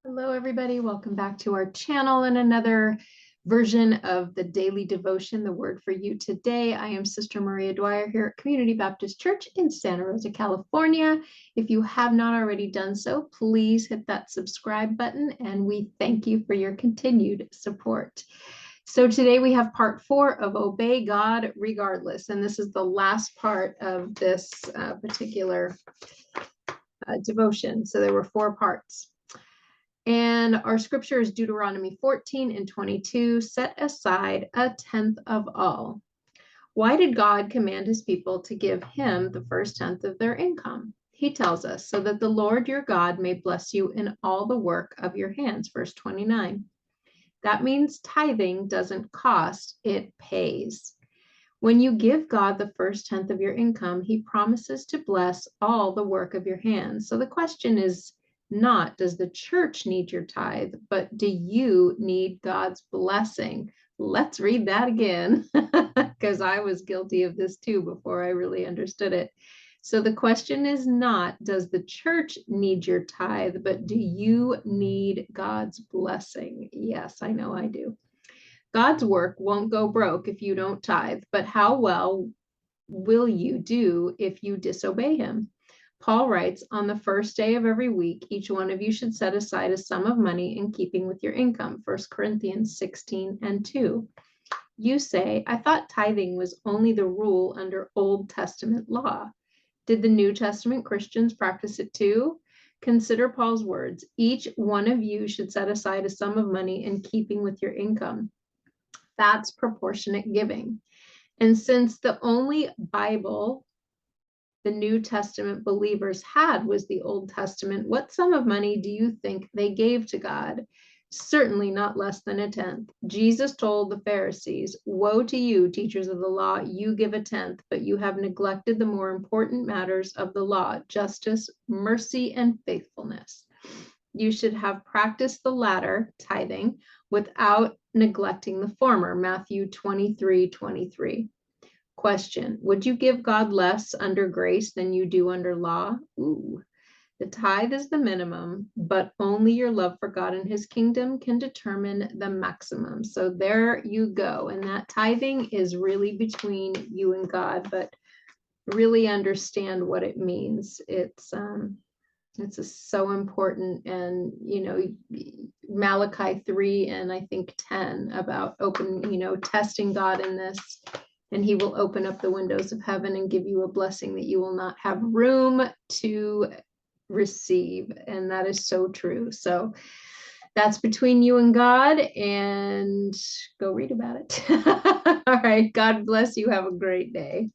Hello, everybody. Welcome back to our channel and another version of the daily devotion, the word for you today. I am Sister Maria Dwyer here at Community Baptist Church in Santa Rosa, California. If you have not already done so, please hit that subscribe button, and we thank you for your continued support. So today we have part 4 of Obey God Regardless, and this is the last part of this particular devotion. So there were 4 parts. And our scripture is Deuteronomy 14 and 22, set aside a tenth of all. Why did God command his people to give him the first tenth of their income? He tells us, so that the Lord your God may bless you in all the work of your hands. Verse 29. That means tithing doesn't cost, it pays. When you give God the first tenth of your income, he promises to bless all the work of your hands. So the question is not, does the church need your tithe, but do you need God's blessing? Let's read that again, because I was guilty of this too before I really understood it. So the question is not, does the church need your tithe, but do you need God's blessing? Yes, I know I do. God's work won't go broke if you don't tithe, but how well will you do if you disobey him? Paul writes, on the first day of every week, each one of you should set aside a sum of money in keeping with your income. 1 Corinthians 16 and 2. You say, I thought tithing was only the rule under Old Testament law. Did the New Testament Christians practice it too? Consider Paul's words. Each one of you should set aside a sum of money in keeping with your income. That's proportionate giving. And since the only Bible the New Testament believers had was the Old Testament, what sum of money do you think they gave to God? Certainly not less than a tenth. Jesus told the Pharisees, woe to you, teachers of the law, you give a tenth, but you have neglected the more important matters of the law, justice, mercy, and faithfulness. You should have practiced the latter, tithing, without neglecting the former, Matthew 23:23. Question, would you give God less under grace than you do under law? Ooh, the tithe is the minimum, but only your love for God and his kingdom can determine the maximum. So there you go. And that tithing is really between you and God, but really understand what it means. It's so important. And, Malachi 3 and I think 10 about testing God in this. And he will open up the windows of heaven and give you a blessing that you will not have room to receive. And that is so true. So that's between you and God, and go read about it. All right. God bless you. Have a great day.